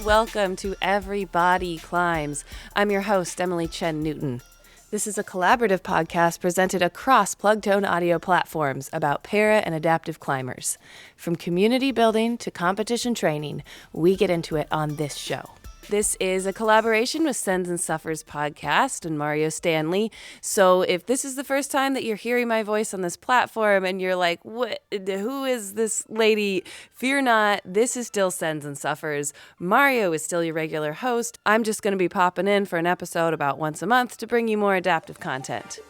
Welcome to Everybody Climbs. I'm your host, Emily Chen Newton. This is a collaborative podcast presented across Plugtone audio platforms about para and adaptive climbers. From community building to competition training, we get into it on this show. This is a collaboration with Sends and Suffers podcast and Mario Stanley. So if this is the first time that you're hearing my voice on this platform and you're like, what? Who is this lady? Fear not, this is still Sends and Suffers. Mario is still your regular host. I'm just going to be popping in for an episode about once a month to bring you more adaptive content.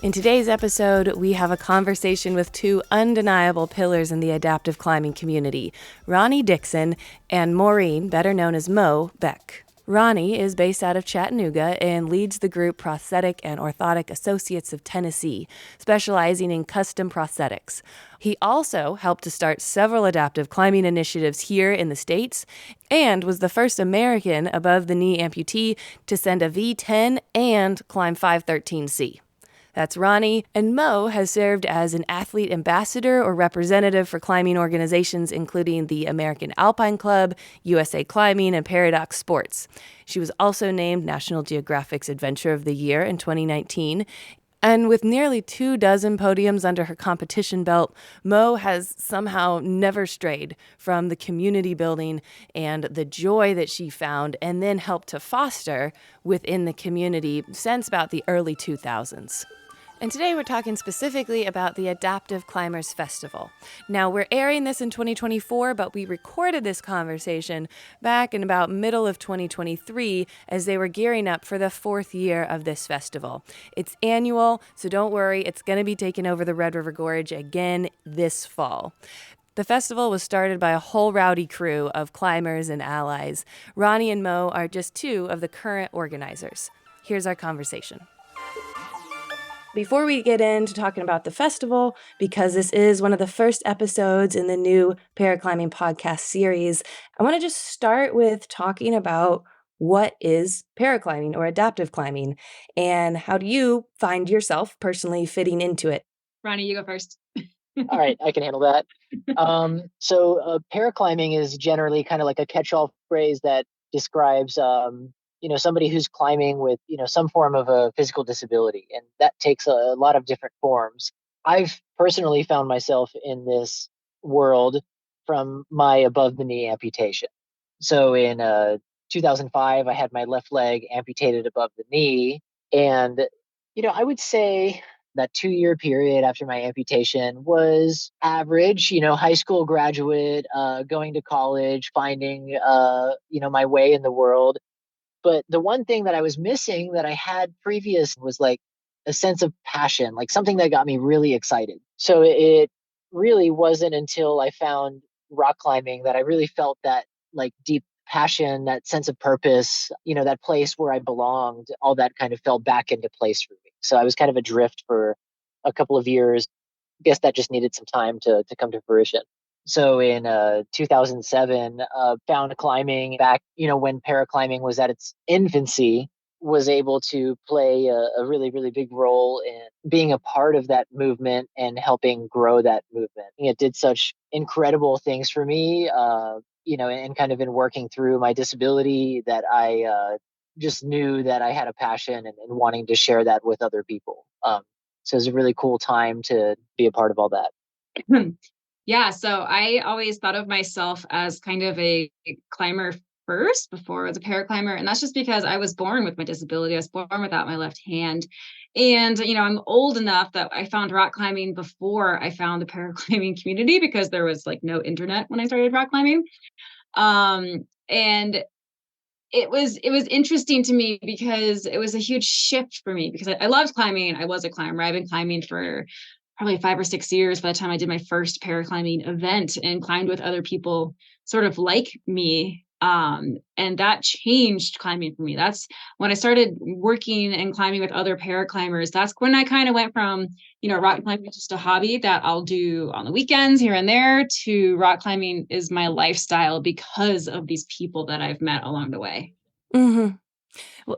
In today's episode, we have a conversation with two undeniable pillars in the adaptive climbing community, Ronnie Dixon and Maureen, better known as Mo, Beck. Ronnie is based out of Chattanooga and leads the group Prosthetic and Orthotic Associates of Tennessee, specializing in custom prosthetics. He also helped to start several adaptive climbing initiatives here in the States and was the first American above-the-knee amputee to send a V10 and climb 513C. That's Ronnie, and Mo has served as an athlete ambassador or representative for climbing organizations including the American Alpine Club, USA Climbing, and Paradox Sports. She was also named National Geographic's Adventure of the Year in 2019. And with nearly 24 podiums under her competition belt, Mo has somehow never strayed from the community building and the joy that she found and then helped to foster within the community since about the early 2000s. And today we're talking specifically about the Adaptive Climbers Festival. Now, we're airing this in 2024, but we recorded this conversation back in about middle of 2023 as they were gearing up for the 4th year of this festival. It's annual, so don't worry, it's going to be taking over the Red River Gorge again this fall. The festival was started by a whole rowdy crew of climbers and allies. Ronnie and Mo are just two of the current organizers. Here's our conversation. Before we get into talking about the festival, because this is one of the first episodes in the new Paraclimbing podcast series, I want to just start with talking about what is paraclimbing or adaptive climbing, and how do you find yourself personally fitting into it? Ronnie, you go first. All right, I can handle that. Paraclimbing is generally kind of like a catch-all phrase that describes somebody who's climbing with, some form of a physical disability. And that takes a lot of different forms. I've personally found myself in this world from my above the knee amputation. So in 2005, I had my left leg amputated above the knee. And, I would say that 2-year period after my amputation was average, high school graduate, going to college, finding, my way in the world. But the one thing that I was missing that I had previous was like a sense of passion, like something that got me really excited. So it really wasn't until I found rock climbing that I really felt that like deep passion, that sense of purpose, that place where I belonged, all that kind of fell back into place for me. So I was kind of adrift for a couple of years. I guess that just needed some time to come to fruition. So in 2007, found climbing back, when paraclimbing was at its infancy, was able to play a really, really big role in being a part of that movement and helping grow that movement. It did such incredible things for me, and kind of in working through my disability that I just knew that I had a passion and wanting to share that with other people. So it was a really cool time to be a part of all that. Yeah, so I always thought of myself as kind of a climber first before I was a paraclimber. And that's just because I was born with my disability. I was born without my left hand. And, I'm old enough that I found rock climbing before I found the paraclimbing community because there was like no internet when I started rock climbing. And it was interesting to me because it was a huge shift for me because I loved climbing. I was a climber. I've been climbing for probably 5 or 6 years by the time I did my first paraclimbing event and climbed with other people sort of like me. And that changed climbing for me. That's when I started working and climbing with other paraclimbers. That's when I kind of went from, rock climbing just a hobby that I'll do on the weekends here and there to rock climbing is my lifestyle because of these people that I've met along the way. Mm-hmm. Well,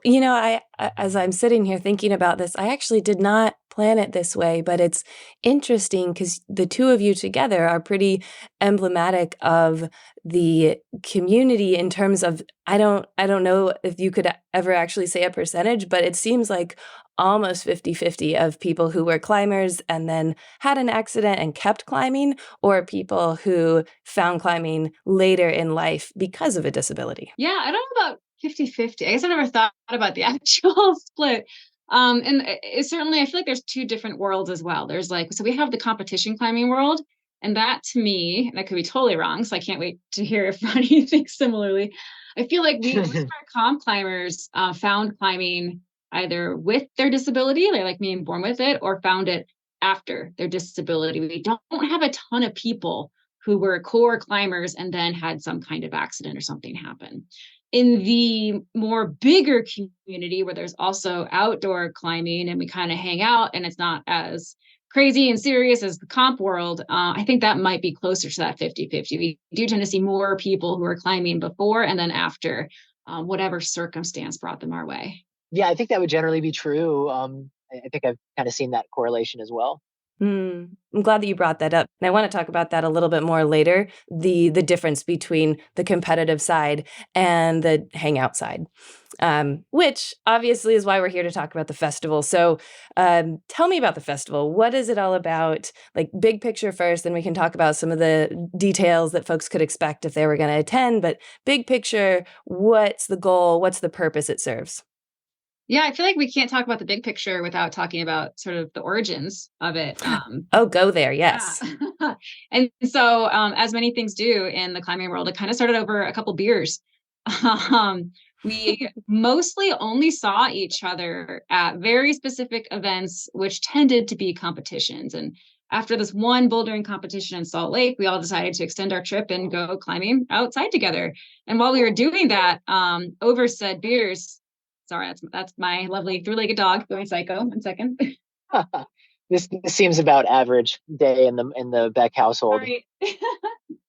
as I'm sitting here thinking about this, I actually did not plan it this way, but it's interesting because the two of you together are pretty emblematic of the community in terms of I don't know if you could ever actually say a percentage, but it seems like almost 50-50 of people who were climbers and then had an accident and kept climbing, or people who found climbing later in life because of a disability. Yeah, I don't know about 50-50. I guess I never thought about the actual split. And it certainly, I feel like there's two different worlds as well. There's like, so we have the competition climbing world, and that to me, and I could be totally wrong, so I can't wait to hear if Ronnie thinks similarly. I feel like most of our comp climbers found climbing either with their disability, like being born with it, or found it after their disability. We don't have a ton of people who were core climbers and then had some kind of accident or something happen. In the more bigger community where there's also outdoor climbing and we kind of hang out and it's not as crazy and serious as the comp world, I think that might be closer to that 50-50. We do tend to see more people who are climbing before and then after whatever circumstance brought them our way. Yeah, I think that would generally be true. I think I've kind of seen that correlation as well. I'm glad that you brought that up. And I want to talk about that a little bit more later, the difference between the competitive side and the hangout side, which obviously is why we're here to talk about the festival. So tell me about the festival. What is it all about? Like big picture first, then we can talk about some of the details that folks could expect if they were going to attend. But big picture, what's the goal? What's the purpose it serves? Yeah, I feel like we can't talk about the big picture without talking about sort of the origins of it. Oh, go there. Yeah. Yes. And so, as many things do in the climbing world, it kind of started over a couple beers. We mostly only saw each other at very specific events, which tended to be competitions. And after this one bouldering competition in Salt Lake, we all decided to extend our trip and go climbing outside together. And while we were doing that, over said beers, sorry, that's my lovely three-legged dog going psycho. 1 second. This seems about average day in the Beck household. Right.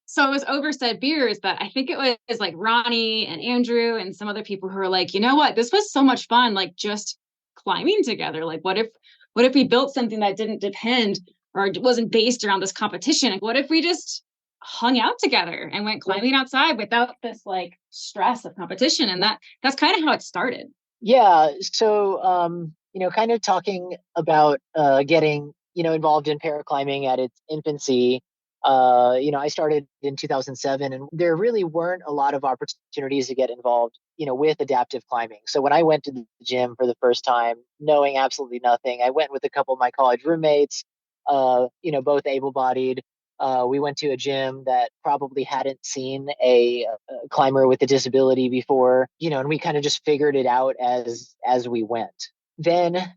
So it was oversaid beers, but I think it was like Ronnie and Andrew and some other people who were like, you know what, this was so much fun, like just climbing together. Like, what if we built something that didn't depend or wasn't based around this competition? Like, what if we just hung out together and went climbing outside without this like stress of competition? And that's kind of how it started. Yeah. So, kind of talking about getting, involved in paraclimbing at its infancy. I started in 2007, and there really weren't a lot of opportunities to get involved, with adaptive climbing. So when I went to the gym for the first time, knowing absolutely nothing, I went with a couple of my college roommates, both able-bodied. We went to a gym that probably hadn't seen a climber with a disability before, and we kind of just figured it out as we went. Then,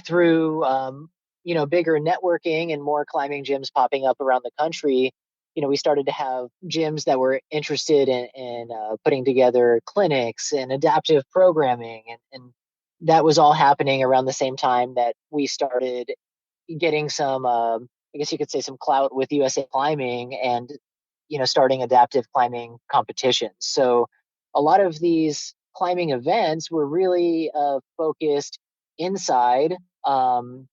through bigger networking and more climbing gyms popping up around the country, we started to have gyms that were interested in putting together clinics and adaptive programming, and that was all happening around the same time that we started getting some, I guess you could say, some clout with USA Climbing and, starting adaptive climbing competitions. So a lot of these climbing events were really focused inside, in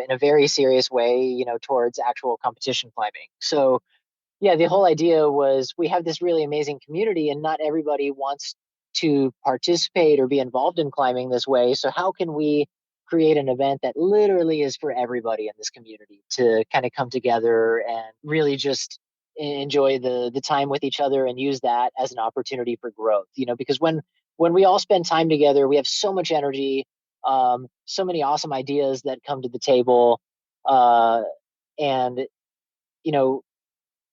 a very serious way, towards actual competition climbing. So yeah, the whole idea was we have this really amazing community and not everybody wants to participate or be involved in climbing this way. So how can we create an event that literally is for everybody in this community to kind of come together and really just enjoy the time with each other and use that as an opportunity for growth, because when we all spend time together, we have so much energy, so many awesome ideas that come to the table. And, you know,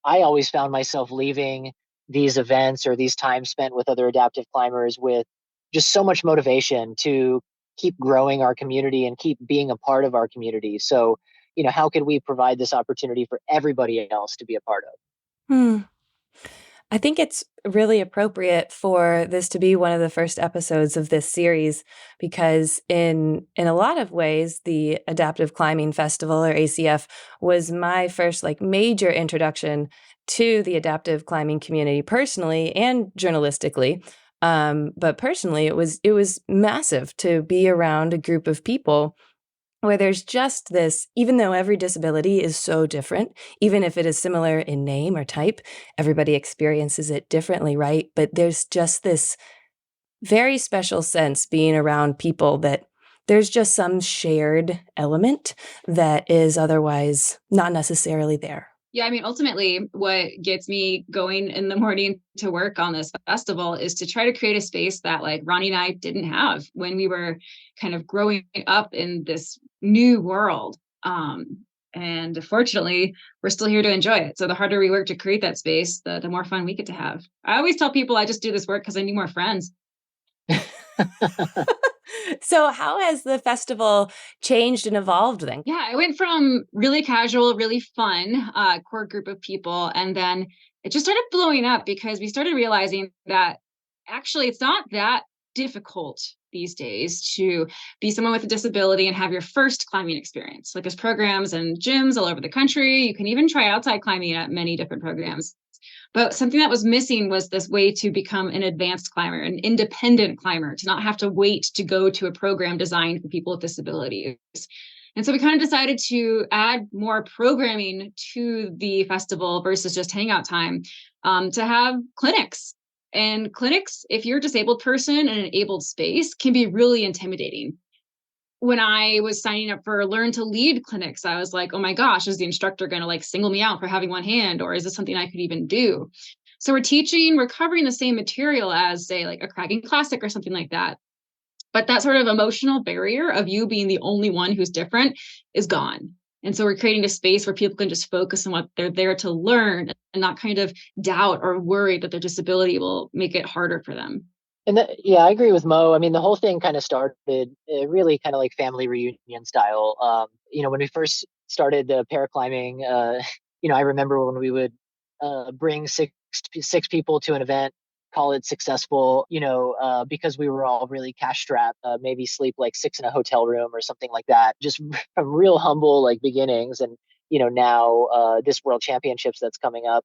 I always found myself leaving these events or these times spent with other adaptive climbers with just so much motivation to keep growing our community and keep being a part of our community. So, how can we provide this opportunity for everybody else to be a part of? Hmm. I think it's really appropriate for this to be one of the first episodes of this series because in a lot of ways the Adaptive Climbing Festival or ACF was my first like major introduction to the adaptive climbing community personally and journalistically. But personally, it was massive to be around a group of people where there's just this, even though every disability is so different, even if it is similar in name or type, everybody experiences it differently, right? But there's just this very special sense being around people that there's just some shared element that is otherwise not necessarily there. Yeah, I mean, ultimately, what gets me going in the morning to work on this festival is to try to create a space that like Ronnie and I didn't have when we were kind of growing up in this new world. And fortunately, we're still here to enjoy it. So the harder we work to create that space, the more fun we get to have. I always tell people I just do this work because I need more friends. So how has the festival changed and evolved then? Yeah, I went from really casual, really fun core group of people, and then it just started blowing up because we started realizing that actually it's not that difficult these days to be someone with a disability and have your first climbing experience. Like there's programs and gyms all over the country. You can even try outside climbing at many different programs. But something that was missing was this way to become an advanced climber, an independent climber, to not have to wait to go to a program designed for people with disabilities. And so we kind of decided to add more programming to the festival versus just hangout time, to have clinics. And clinics, if you're a disabled person in an abled space, can be really intimidating. When I was signing up for learn to lead clinics, I was like, oh my gosh, is the instructor going to like single me out for having one hand? Or is this something I could even do? So we're covering the same material as, say, like a cracking classic or something like that. But that sort of emotional barrier of you being the only one who's different is gone. And so we're creating a space where people can just focus on what they're there to learn and not kind of doubt or worry that their disability will make it harder for them. And yeah, I agree with Mo. I mean, the whole thing kind of started really kind of like family reunion style. When we first started the paraclimbing, I remember when we would bring six people to an event, call it successful, because we were all really cash strapped, maybe sleep like six in a hotel room or something like that, just from real humble like beginnings. And, now this world championships that's coming up,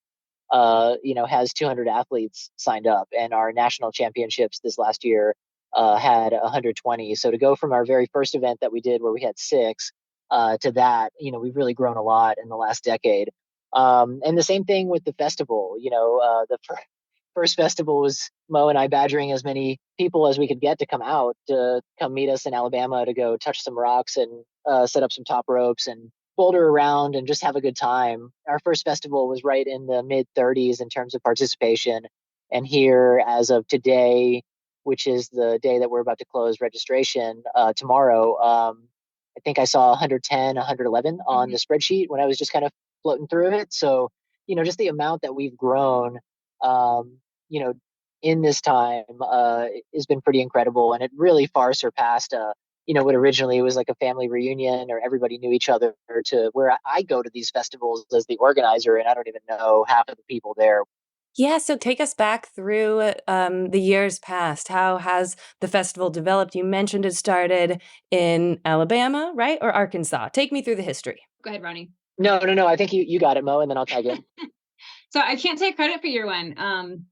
has 200 athletes signed up, and our national championships this last year had 120. So to go from our very first event that we did where we had six to that, we've really grown a lot in the last decade. And the same thing with the festival. The first festival was Mo and I badgering as many people as we could get to come out to come meet us in Alabama to go touch some rocks and set up some top ropes and boulder around and just have a good time. Our first festival was right in the mid 30s in terms of participation. And here, as of today, which is the day that we're about to close registration tomorrow, I think I saw 110, 111 on the spreadsheet when I was just kind of floating through it. So, just the amount that we've grown, um, in this time has been pretty incredible. And it really far surpassed what originally was like a family reunion or everybody knew each other, to where I go to these festivals as the organizer and I don't even know half of the people there. Yeah, so take us back through the years past. How has the festival developed? You mentioned it started in Alabama, right? Or Arkansas. Take me through the history. Go ahead, Ronnie. No. I think you got it, Mo, and then I'll tag in. So I can't take credit for year one.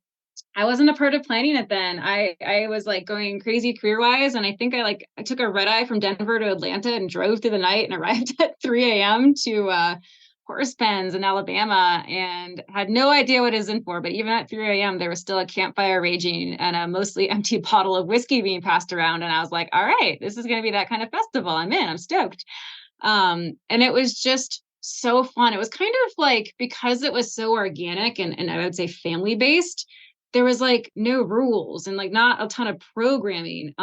I wasn't a part of planning it then. I was like going crazy career wise, and I think I took a red eye from Denver to Atlanta and drove through the night and arrived at 3 a.m. to horse pens in Alabama and had no idea what it was in for. But even at 3 a.m., there was still a campfire raging and a mostly empty bottle of whiskey being passed around. And I was like, all right, this is going to be that kind of festival. I'm in. I'm stoked. And it was just so fun. It was kind of like, because it was so organic and I would say family based, there was like no rules and like not a ton of programming.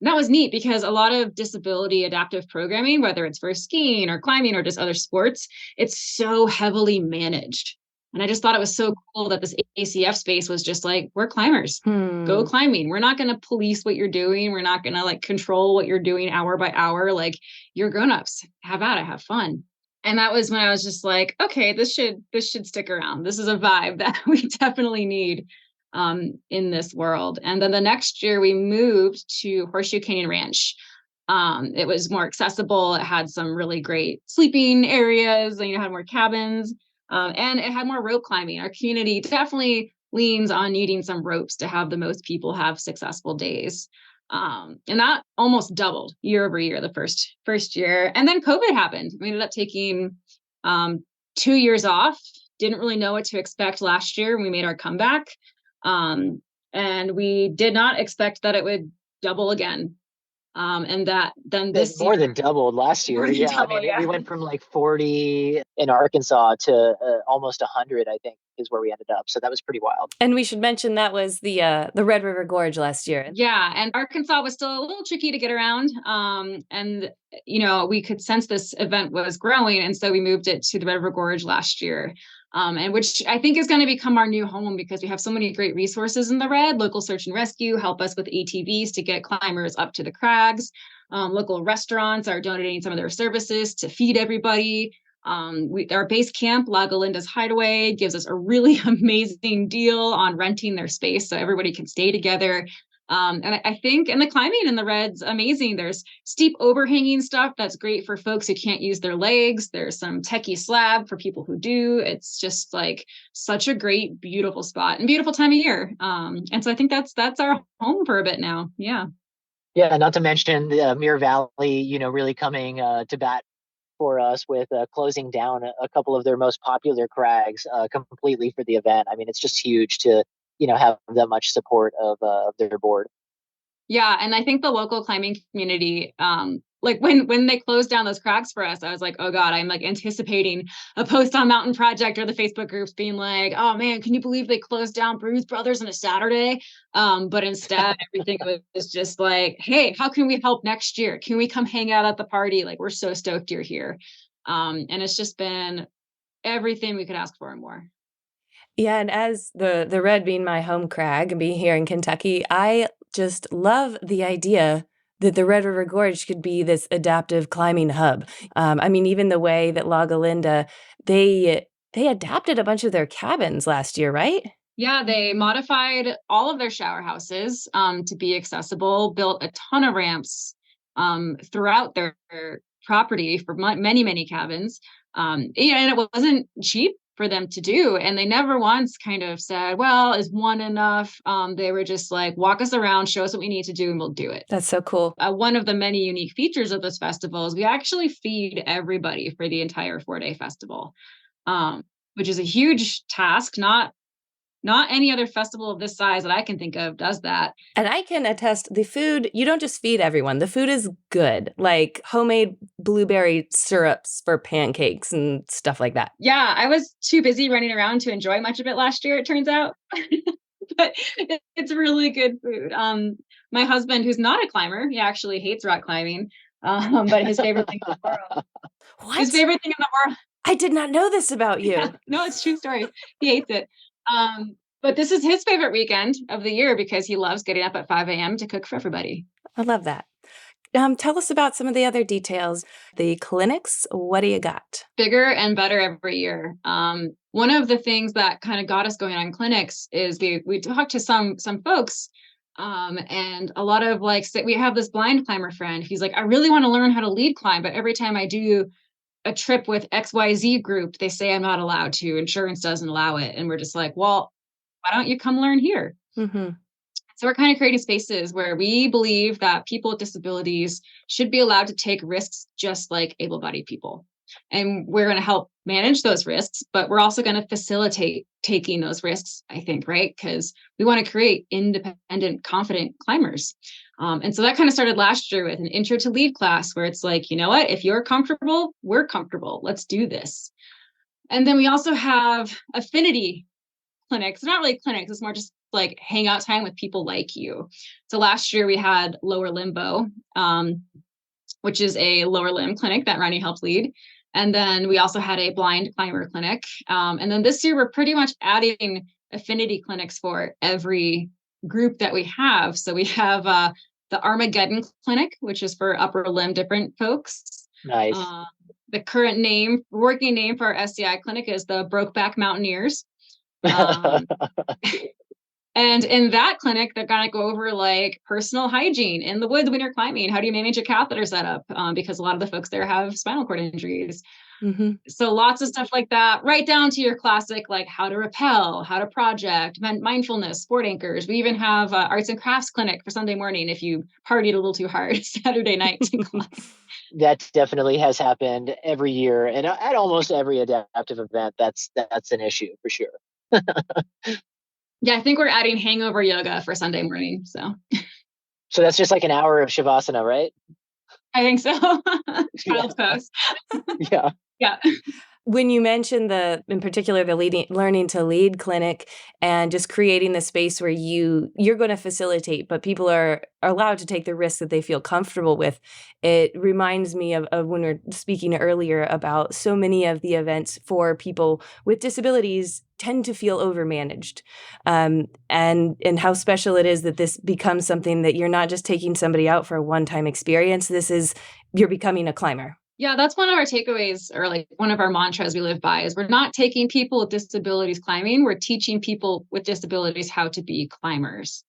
That was neat because a lot of disability adaptive programming, whether it's for skiing or climbing or just other sports, it's so heavily managed. And I just thought it was so cool that this ACF space was just like, we're climbers, go climbing. We're not going to police what you're doing. We're not going to like control what you're doing hour by hour. Like, you're grown-ups, have at it, have fun. And that was when I was just like, okay, this should stick around. This is a vibe that we definitely need in this world. And then the next year we moved to Horseshoe Canyon Ranch. It was more accessible. It had some really great sleeping areas, and had more cabins. And it had more rope climbing. Our community definitely leans on needing some ropes to have the most people have successful days. And that almost doubled year over year the first year. And then COVID happened. We ended up taking 2 years off. Didn't really know what to expect last year when we made our comeback. And we did not expect that it would double again. And that then this more year, than doubled last year. more than Yeah, I double, mean, yeah. we went from like 40 in Arkansas to almost 100, I think, is where we ended up. So that was pretty wild. And we should mention that was the Red River Gorge last year. Yeah, and Arkansas was still a little tricky to get around. And we could sense this event was growing, and so we moved it to the Red River Gorge last year. And which I think is going to become our new home because we have so many great resources in the Red. Local search and rescue help us with ATVs to get climbers up to the crags. Local restaurants are donating some of their services to feed everybody. Our base camp, La Galinda's Hideaway, gives us a really amazing deal on renting their space so everybody can stay together. And I think, and the climbing in the Red's amazing. There's steep overhanging stuff that's great for folks who can't use their legs. There's some techie slab for people who do. It's just like such a great, beautiful spot and beautiful time of year. And so I think that's our home for a bit now. Yeah. Yeah, not to mention the Muir Valley, really coming to bat for us with closing down a couple of their most popular crags completely for the event. I mean, it's just huge to have that much support of their board. Yeah, and I think the local climbing community, like when they closed down those crags for us, I was like, oh God, I'm like anticipating a post on Mountain Project or the Facebook groups being like, oh man, can you believe they closed down Bruise Brothers on a Saturday? But instead, everything was just like, hey, how can we help next year? Can we come hang out at the party? Like, we're so stoked you're here. And it's just been everything we could ask for and more. Yeah, and as the Red being my home crag and being here in Kentucky, I just love the idea that the Red River Gorge could be this adaptive climbing hub. I mean, even the way that La Galinda, they adapted a bunch of their cabins last year, right? Yeah, they modified all of their shower houses to be accessible, built a ton of ramps throughout their property for many, many cabins. And it wasn't cheap for them to do. And they never once kind of said, well, is one enough? They were just like, walk us around, show us what we need to do, and we'll do it. That's so cool. One of the many unique features of this festival is we actually feed everybody for the entire 4-day festival, which is a huge task. Not any other festival of this size that I can think of does that. And I can attest, the food, you don't just feed everyone. The food is good, like homemade blueberry syrups for pancakes and stuff like that. Yeah, I was too busy running around to enjoy much of it last year, it turns out. But it's really good food. My husband, who's not a climber, he actually hates rock climbing. But his favorite thing in the world. What? His favorite thing in the world. I did not know this about you. Yeah, no, it's true story. He hates it. But this is his favorite weekend of the year because he loves getting up at 5 a.m. to cook for everybody. I love that. Tell us about some of the other details. The clinics, what do you got? Bigger and better every year. One of the things that kind of got us going on clinics is we talked to some folks, and a lot of we have this blind climber friend. He's like, I really want to learn how to lead climb, but every time I do a trip with XYZ group, they say I'm not allowed to. Insurance doesn't allow it. And we're just like, well, why don't you come learn here? Mm-hmm. So we're kind of creating spaces where we believe that people with disabilities should be allowed to take risks just like able-bodied people. And we're going to help manage those risks, but we're also going to facilitate taking those risks, I think, right? Because we want to create independent, confident climbers. And so that kind of started last year with an intro to lead class where it's like, you know what, if you're comfortable, we're comfortable. Let's do this. And then we also have affinity clinics. Not really clinics, it's more just like hangout time with people like you. So last year we had Lower Limbo, which is a lower limb clinic that Ronnie helped lead. And then we also had a blind climber clinic. And then this year we're pretty much adding affinity clinics for every group that we have. So we have the Armageddon Clinic, which is for upper limb different folks. Nice. The current working name for our SCI clinic is the Brokeback Mountaineers. And in that clinic, they're going to go over like personal hygiene in the woods when you're climbing. How do you manage a catheter setup? Because a lot of the folks there have spinal cord injuries. Mm-hmm. So lots of stuff like that, right down to your classic, like how to rappel, how to project, mindfulness, sport anchors. We even have arts and crafts clinic for Sunday morning if you partied a little too hard Saturday night to climb. That definitely has happened every year, and at almost every adaptive event, that's an issue for sure. Yeah, I think we're adding hangover yoga for Sunday morning. So that's just like an hour of shavasana, right? I think so. Yeah. Child's pose. Yeah. Yeah. When you mentioned in particular, the learning to lead clinic and just creating the space where you're going to facilitate, but people are allowed to take the risks that they feel comfortable with. It reminds me of when we were speaking earlier about so many of the events for people with disabilities tend to feel overmanaged, and how special it is that this becomes something that you're not just taking somebody out for a one-time experience. You're becoming a climber. Yeah, that's one of our takeaways, or like one of our mantras we live by, is we're not taking people with disabilities climbing, we're teaching people with disabilities how to be climbers.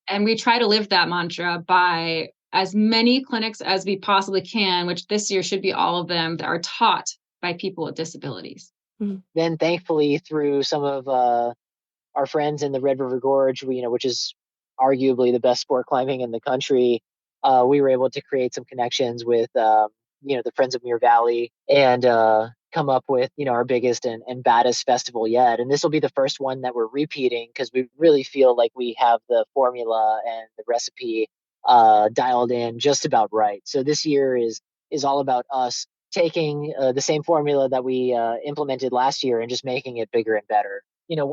And we try to live that mantra by as many clinics as we possibly can, which this year should be all of them, that are taught by people with disabilities. Mm-hmm. Then thankfully through some of our friends in the Red River Gorge, which is arguably the best sport climbing in the country, we were able to create some connections with the Friends of Muir Valley, and come up with our biggest and baddest festival yet. And this will be the first one that we're repeating because we really feel like we have the formula and the recipe dialed in just about right. So this year is all about us taking the same formula that we implemented last year and just making it bigger and better.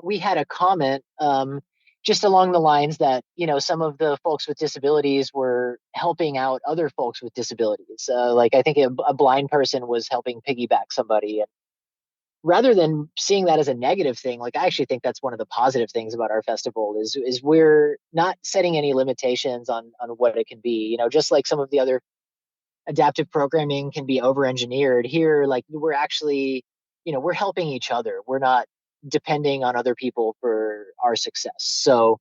We had a comment just along the lines that some of the folks with disabilities were helping out other folks with disabilities. Like I think a blind person was helping piggyback somebody, and rather than seeing that as a negative thing, like I actually think that's one of the positive things about our festival is we're not setting any limitations on what it can be. Just like some of the other adaptive programming can be over engineered here, like we're actually we're helping each other. We're not depending on other people for our success. So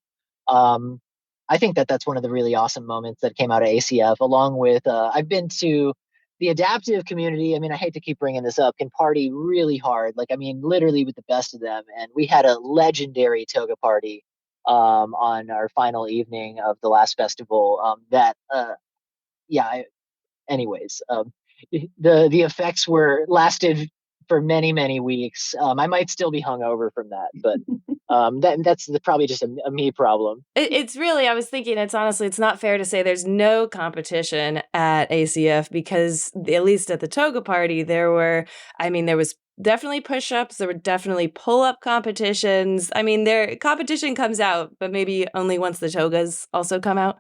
I think that's one of the really awesome moments that came out of ACF, along with I've been to the adaptive community. I mean, I hate to keep bringing this up, can party really hard, like I mean literally with the best of them. And we had a legendary toga party on our final evening of the last festival that yeah anyways, the effects were lasted for many, many weeks. I might still be hungover from that, but that's probably just a me problem. It's really, I was thinking, it's not fair to say there's no competition at ACF, because at least at the toga party, there was definitely push-ups, there were definitely pull-up competitions. I mean, competition comes out, but maybe only once the togas also come out.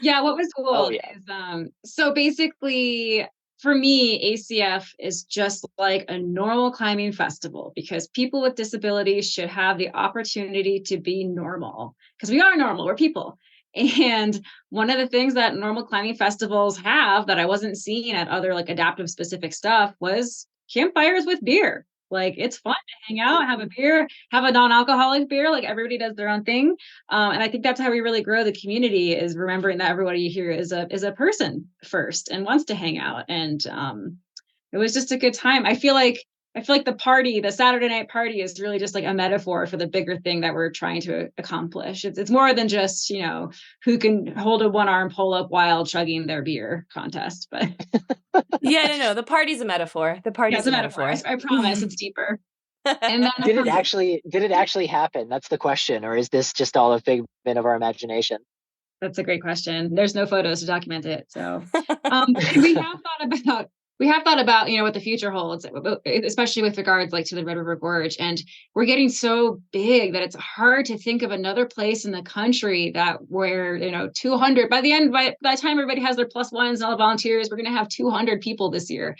Yeah, what was cool yeah. is so basically for me, ACF is just like a normal climbing festival because people with disabilities should have the opportunity to be normal, because we are normal, we're people. And one of the things that normal climbing festivals have that I wasn't seeing at other like adaptive specific stuff was campfires with beer. Like it's fun to hang out, have a beer, have a non-alcoholic beer, like everybody does their own thing. And I think that's how we really grow the community, is remembering that everybody here is a person first and wants to hang out. And it was just a good time. I feel like the Saturday night party is really just like a metaphor for the bigger thing that we're trying to accomplish. It's more than just, who can hold a one-arm pull-up while chugging their beer contest. But yeah, no, the party's a metaphor. The party's a metaphor. I promise it's deeper. And then did it actually happen? That's the question. Or is this just all a figment of our imagination? That's a great question. There's no photos to document it. So we have thought about, what the future holds, especially with regards like to the Red River Gorge. And we're getting so big that it's hard to think of another place in the country where 200 by the time everybody has their +1s and all the volunteers, we're going to have 200 people this year.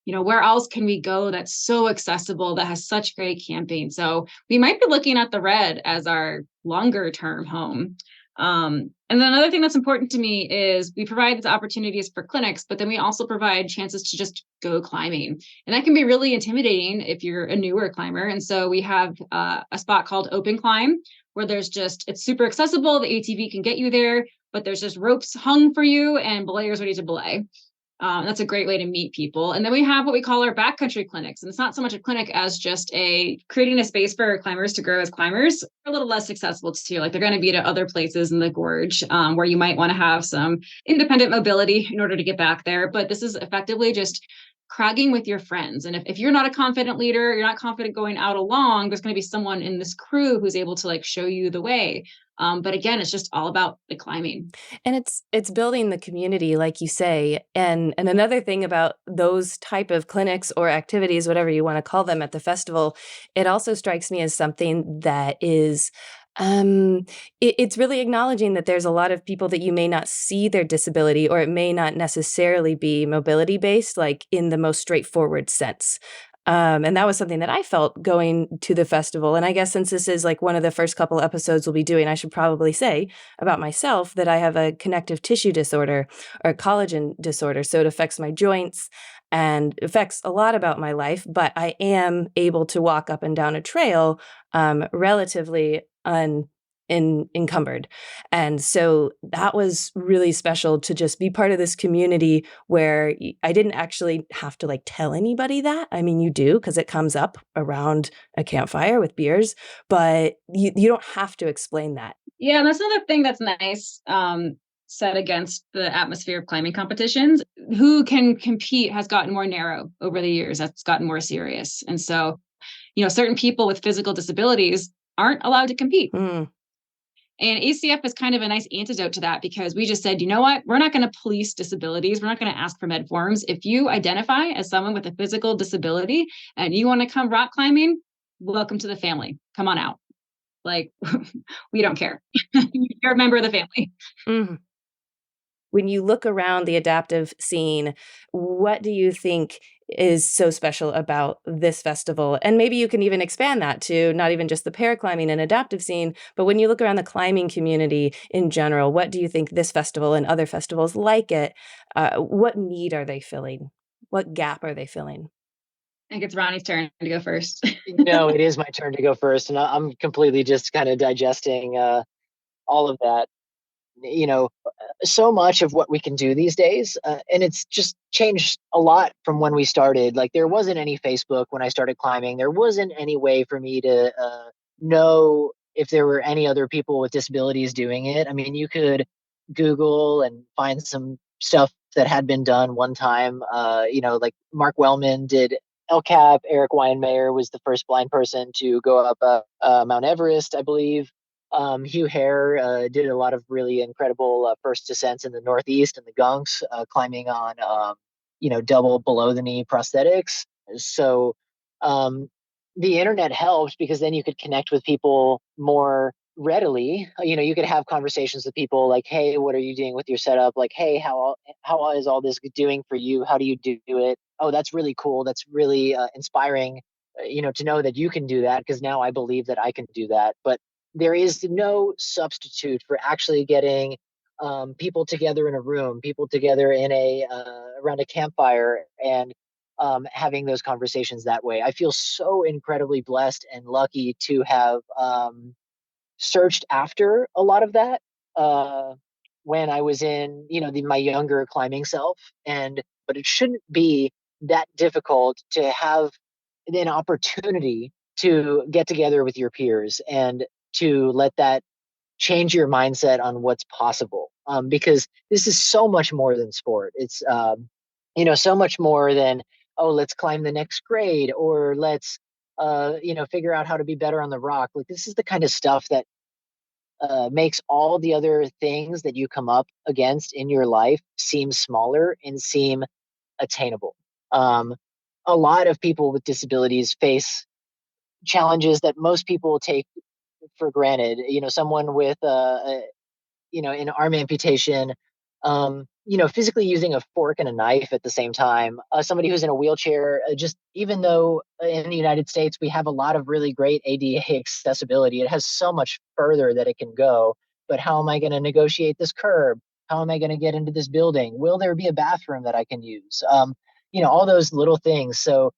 Where else can we go that's so accessible, that has such great camping? So we might be looking at the Red as our longer term home. And then another thing that's important to me is we provide these opportunities for clinics, but then we also provide chances to just go climbing. And that can be really intimidating if you're a newer climber. And so we have a spot called Open Climb, where it's super accessible. The ATV can get you there, but there's just ropes hung for you and belayers ready to belay. That's a great way to meet people. And then we have what we call our backcountry clinics. And it's not so much a clinic as just creating a space for climbers to grow as climbers. They're a little less accessible to you. Like they're going to be to other places in the gorge where you might want to have some independent mobility in order to get back there. But this is effectively just cragging with your friends. And if you're not a confident leader, you're not confident going out along, there's going to be someone in this crew who's able to like show you the way. But again, it's just all about the climbing. And it's building the community, like you say. And another thing about those type of clinics or activities, whatever you want to call them at the festival, it also strikes me as something that is it's really acknowledging that there's a lot of people that you may not see their disability, or it may not necessarily be mobility based, like in the most straightforward sense. And that was something that I felt going to the festival. And I guess since this is like one of the first couple episodes we'll be doing, I should probably say about myself that I have a connective tissue disorder or a collagen disorder. So it affects my joints and affects a lot about my life, but I am able to walk up and down a trail relatively encumbered. And so that was really special to just be part of this community where I didn't actually have to like tell anybody that. I mean, you do because it comes up around a campfire with beers, but you don't have to explain that. Yeah, and that's another thing that's nice. Set against the atmosphere of climbing competitions, who can compete has gotten more narrow over the years. That's gotten more serious. And so, certain people with physical disabilities aren't allowed to compete. Mm. And ACF is kind of a nice antidote to that, because we just said, you know what, we're not going to police disabilities. We're not going to ask for med forms. If you identify as someone with a physical disability and you want to come rock climbing, welcome to the family. Come on out. Like, we don't care. You're a member of the family. Mm. When you look around the adaptive scene, what do you think is so special about this festival? And maybe you can even expand that to not even just the paraclimbing and adaptive scene, but when you look around the climbing community in general, what do you think this festival and other festivals like it, what need are they filling? What gap are they filling? I think it's Ronnie's turn to go first. No, it is my turn to go first, and I'm completely just kind of digesting all of that. You know, so much of what we can do these days, and it's just changed a lot from when we started. Like there wasn't any Facebook when I started climbing. There wasn't any way for me to know if there were any other people with disabilities doing it. I mean, you could Google and find some stuff that had been done one time. Like Mark Wellman did LCAP. Eric Weinmayer was the first blind person to go up Mount Everest, I believe. Hugh Hare did a lot of really incredible first descents in the Northeast and the Gunks, climbing on, double below the knee prosthetics. So the internet helps because then you could connect with people more readily. You could have conversations with people like, hey, what are you doing with your setup? Like, hey, how is all this doing for you? How do you do it? Oh, that's really cool. That's really inspiring, to know that you can do that, because now I believe that I can do that. But there is no substitute for actually getting people together in a room, people together in around a campfire, and having those conversations that way. I feel so incredibly blessed and lucky to have searched after a lot of that when I was in, my younger climbing self. But it shouldn't be that difficult to have an opportunity to get together with your peers and to let that change your mindset on what's possible. Because this is so much more than sport. It's, so much more than, oh, let's climb the next grade, or let's, figure out how to be better on the rock. Like this is the kind of stuff that makes all the other things that you come up against in your life seem smaller and seem attainable. A lot of people with disabilities face challenges that most people take for granted. Someone with an arm amputation, physically using a fork and a knife at the same time. Somebody who's in a wheelchair, just even though in the United States we have a lot of really great ADA accessibility, it has so much further that it can go. But how am I going to negotiate this curb? How am I going to get into this building? Will there be a bathroom that I can use? All those little things. So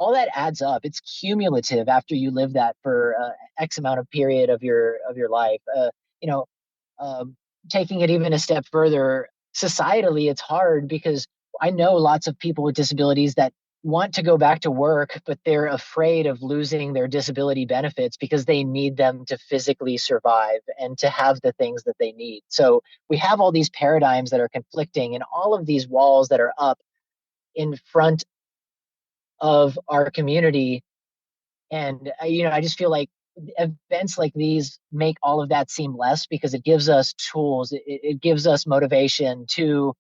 all that adds up. It's cumulative after you live that for X amount of period of your life. You know, um, taking it even a step further, societally, it's hard because I know lots of people with disabilities that want to go back to work, but they're afraid of losing their disability benefits because they need them to physically survive and to have the things that they need. So we have all these paradigms that are conflicting and all of these walls that are up in front of our community. And I just feel like events like these make all of that seem less because it gives us tools. It gives us motivation to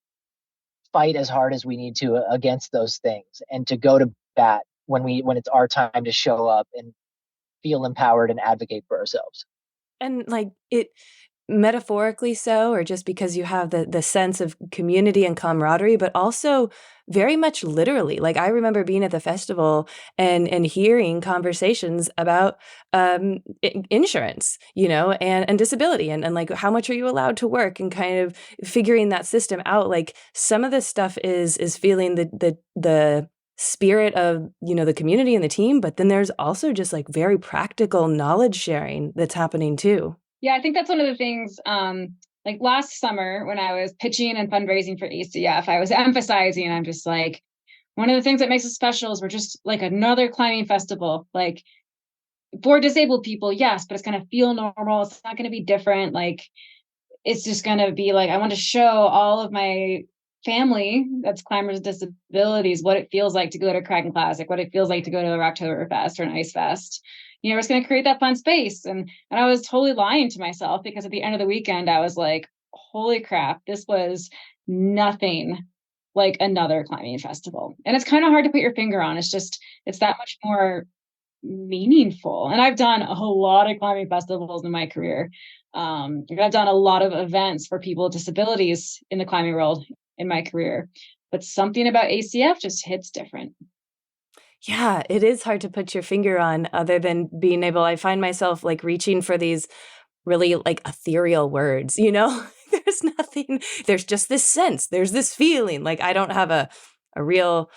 fight as hard as we need to against those things and to go to bat when it's our time to show up and feel empowered and advocate for ourselves. And like it metaphorically so, or just because you have the sense of community and camaraderie, but also very much literally. Like I remember being at the festival and hearing conversations about insurance, and disability and like how much are you allowed to work and kind of figuring that system out. Like some of this stuff is feeling the spirit of the community and the team, but then there's also just like very practical knowledge sharing that's happening too. Yeah, I think that's one of the things, like last summer when I was pitching and fundraising for ACF, I was emphasizing, I'm just like, one of the things that makes us special is we're just like another climbing festival, like for disabled people, yes, but it's going to feel normal. It's not going to be different. Like, it's just going to be like, I want to show all of my family that's climbers with disabilities what it feels like to go to a Kraken Classic, what it feels like to go to a Rocktoberfest or an Ice Fest. It's going to create that fun space. And I was totally lying to myself because at the end of the weekend, I was like, holy crap, this was nothing like another climbing festival. And it's kind of hard to put your finger on. It's that much more meaningful. And I've done a whole lot of climbing festivals in my career. I've done a lot of events for people with disabilities in the climbing world in my career, but something about ACF just hits different. Yeah, it is hard to put your finger on other than being able. I find myself like reaching for these really like ethereal words, There's nothing, there's just this sense, there's this feeling. Like I don't have a real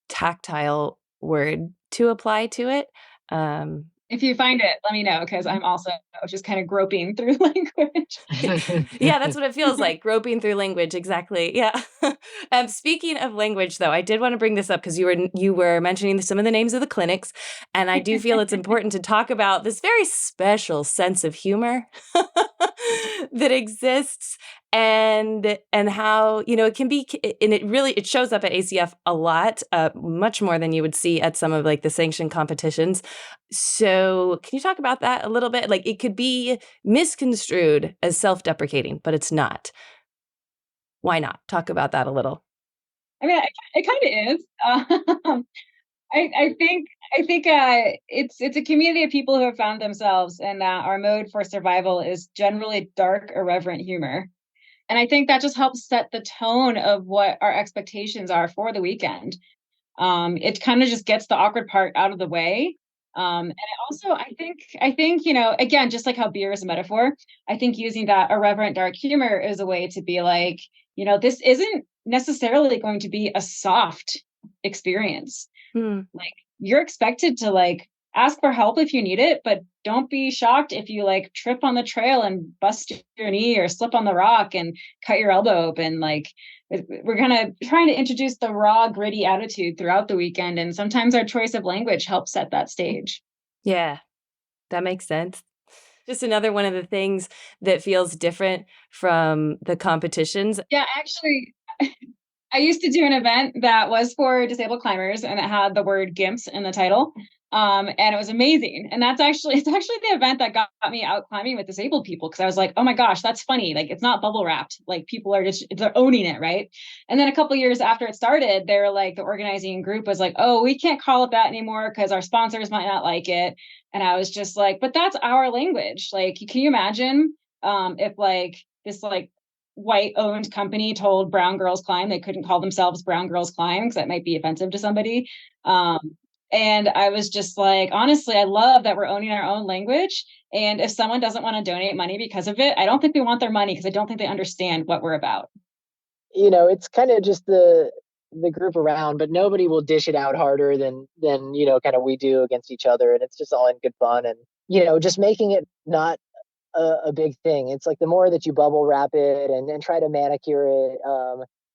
tactile word to apply to it. If you find it, let me know, because I'm also just kind of groping through language. Yeah, that's what it feels like, groping through language. Exactly. Yeah. Speaking of language, though, I did want to bring this up because you were mentioning some of the names of the clinics, and I do feel it's important to talk about this very special sense of humor that exists, and how it can be, and it shows up at ACF a lot, much more than you would see at some of like the sanctioned competitions. So can you talk about that a little bit? Like it could be misconstrued as self-deprecating, but it's not. Why not? Talk about that a little. I mean, it kind of is. I think it's a community of people who have found themselves, and our mode for survival is generally dark, irreverent humor. And I think that just helps set the tone of what our expectations are for the weekend. It kind of just gets the awkward part out of the way. And also, I think, again, just like how beer is a metaphor, I think using that irreverent dark humor is a way to be like, this isn't necessarily going to be a soft experience. Like you're expected to like ask for help if you need it, but don't be shocked if you like trip on the trail and bust your knee or slip on the rock and cut your elbow open. Like we're kind of trying to introduce the raw, gritty attitude throughout the weekend. And sometimes our choice of language helps set that stage. Yeah, that makes sense. Just another one of the things that feels different from the competitions. Yeah, actually, I used to do an event that was for disabled climbers and it had the word GIMPs in the title. And it was amazing. And it's actually the event that got me out climbing with disabled people. Cause I was like, oh my gosh, that's funny. Like it's not bubble wrapped. Like people are they're owning it. Right. And then a couple of years after it started, they're like, the organizing group was like, oh, we can't call it that anymore because our sponsors might not like it. And I was just like, but that's our language. Like, can you imagine if like this like white owned company told brown girls climb they couldn't call themselves brown girls climb because that might be offensive to somebody. And I was just like, honestly, I love that we're owning our own language. And if someone doesn't want to donate money because of it, I don't think we want their money because I don't think they understand what we're about. It's kind of just the group around, but nobody will dish it out harder than kind of we do against each other, and it's just all in good fun. And just making it not a big thing. It's like the more that you bubble wrap it and try to manicure it,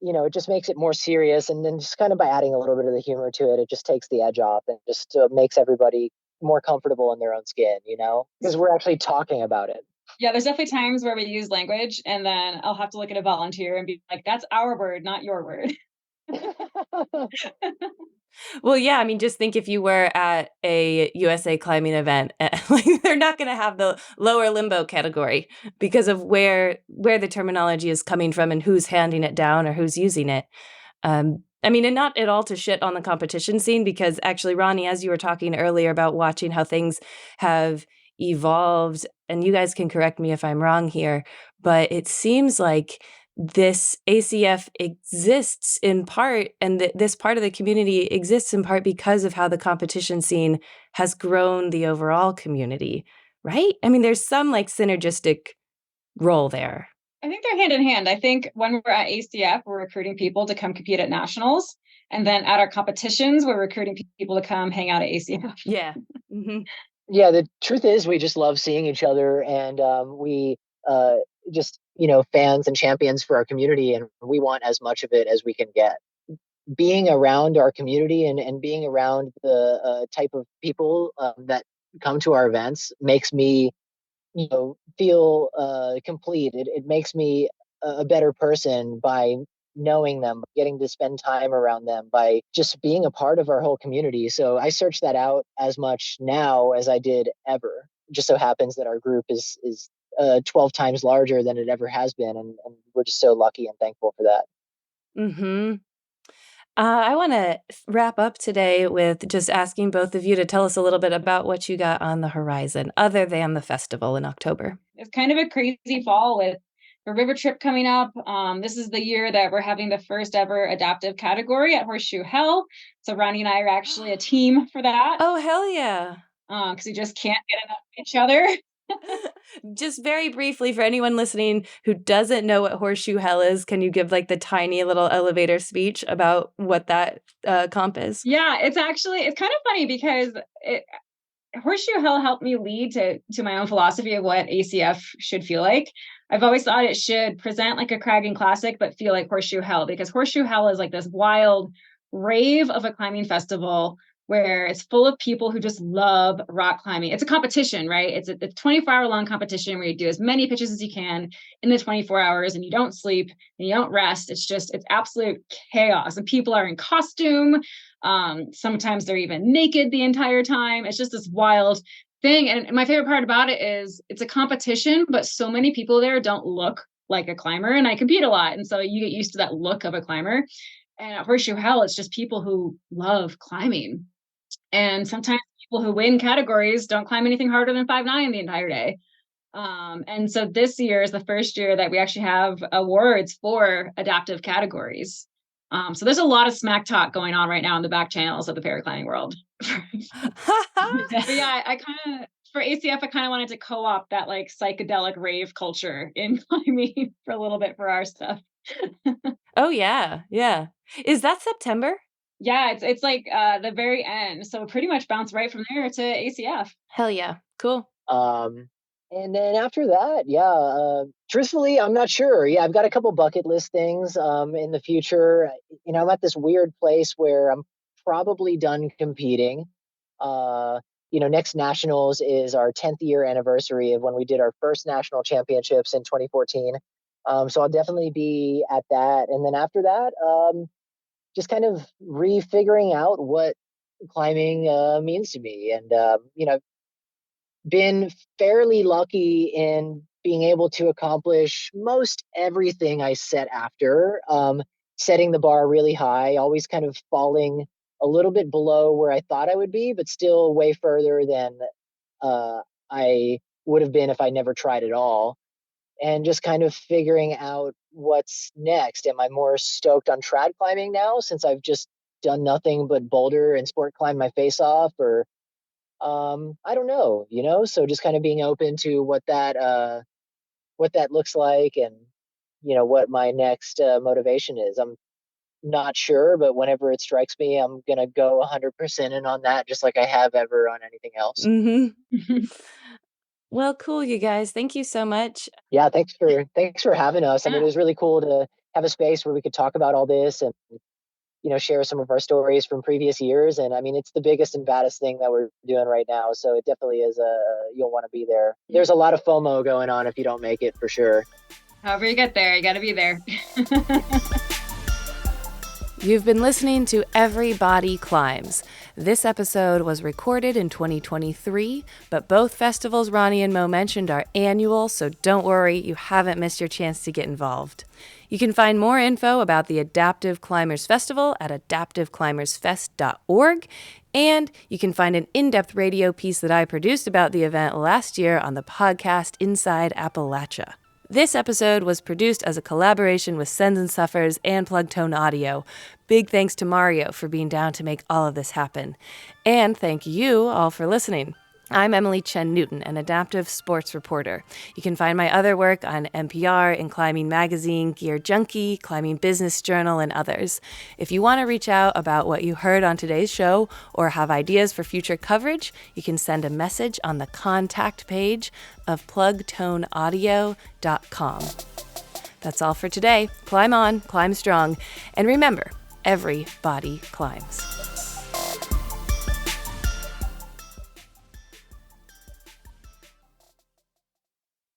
it just makes it more serious. And then just kind of by adding a little bit of the humor to it, it just takes the edge off and just makes everybody more comfortable in their own skin, because we're actually talking about it. Yeah, there's definitely times where we use language and then I'll have to look at a volunteer and be like, that's our word, not your word. Well, yeah, I mean, just think if you were at a USA climbing event, like they're not going to have the lower limbo category because of where the terminology is coming from and who's handing it down or who's using it. I mean, and not at all to shit on the competition scene, because actually, Ronnie, as you were talking earlier about watching how things have evolved, and you guys can correct me if I'm wrong here, but it seems like this ACF exists in part, and this part of the community exists in part because of how the competition scene has grown the overall community, right? I mean, there's some like synergistic role there. I think they're hand in hand. I think when we're at ACF, we're recruiting people to come compete at nationals. And then at our competitions, we're recruiting people to come hang out at ACF. Yeah. Mm-hmm. Yeah, the truth is we just love seeing each other, and we just fans and champions for our community, and we want as much of it as we can get. Being around our community and being around the type of people that come to our events makes me feel complete. It makes me a better person by knowing them, getting to spend time around them, by just being a part of our whole community. So I search that out as much now as I did ever. It just so happens that our group is 12 times larger than it ever has been, and we're just so lucky and thankful for that. Mm-hmm. I want to wrap up today with just asking both of you to tell us a little bit about what you got on the horizon, other than the festival in October. It's kind of a crazy fall with a river trip coming up. This is the year that we're having the first ever adaptive category at Horseshoe Hell. So Ronnie and I are actually a team for that. Oh, hell yeah. Because we just can't get enough of each other. Just very briefly, for anyone listening who doesn't know what Horseshoe Hell is, can you give like the tiny little elevator speech about what that comp is? Yeah, it's kind of funny because Horseshoe Hell helped me lead to my own philosophy of what ACF should feel like. I've always thought it should present like a Kragen Classic, but feel like Horseshoe Hell, because Horseshoe Hell is like this wild rave of a climbing festival where it's full of people who just love rock climbing. It's a competition, right? It's a 24-hour long competition where you do as many pitches as you can in the 24 hours, and you don't sleep and you don't rest. It's absolute chaos, and people are in costume. Sometimes they're even naked the entire time. It's just this wild thing. And my favorite part about it is it's a competition, but so many people there don't look like a climber, and I compete a lot. And so you get used to that look of a climber. And at Horseshoe Hell, it's just people who love climbing. And sometimes people who win categories don't climb anything harder than 5'9" the entire day. And so this year is the first year that we actually have awards for adaptive categories. So there's a lot of smack talk going on right now in the back channels of the paraclimbing world. But yeah, I kind of, for ACF, I kind of wanted to co-opt that like psychedelic rave culture in climbing for a little bit for our stuff. Oh, yeah. Yeah. Is that September? Yeah, it's like the very end. So pretty much bounce right from there to ACF. Hell yeah. Cool. And then after that, yeah, truthfully, I'm not sure. Yeah, I've got a couple bucket list things in the future. I'm at this weird place where I'm probably done competing. Next nationals is our 10th year anniversary of when we did our first national championships in 2014. So I'll definitely be at that. And then after that, just kind of refiguring out what climbing means to me. And, been fairly lucky in being able to accomplish most everything I set after, setting the bar really high, always kind of falling a little bit below where I thought I would be, but still way further than I would have been if I never tried at all. And just kind of figuring out what's next. Am I more stoked on trad climbing now since I've just done nothing but boulder and sport climb my face off, or I don't know, so just kind of being open to what that looks like, and what my next motivation is. I'm not sure, but whenever it strikes me, I'm gonna go 100% in on that, just like I have ever on anything else. Well, cool, you guys. Thank you so much. Yeah, thanks for having us. I mean, Yeah. it was really cool to have a space where we could talk about all this and share some of our stories from previous years. And I mean, it's the biggest and baddest thing that we're doing right now. So it definitely is you'll want to be there. There's a lot of FOMO going on if you don't make it, for sure. However you get there, you got to be there. You've been listening to Everybody Climbs. This episode was recorded in 2023, but both festivals Ronnie and Mo mentioned are annual, so don't worry, you haven't missed your chance to get involved. You can find more info about the Adaptive Climbers Festival at adaptiveclimbersfest.org, and you can find an in-depth radio piece that I produced about the event last year on the podcast Inside Appalachia. This episode was produced as a collaboration with Sends and Suffers and Plugtone Audio. Big thanks to Mario for being down to make all of this happen. And thank you all for listening. I'm Emily Chen Newton, an adaptive sports reporter. You can find my other work on NPR, in Climbing Magazine, Gear Junkie, Climbing Business Journal, and others. If you want to reach out about what you heard on today's show or have ideas for future coverage, you can send a message on the contact page of plugtoneaudio.com. That's all for today. Climb on, climb strong, and remember, everybody climbs.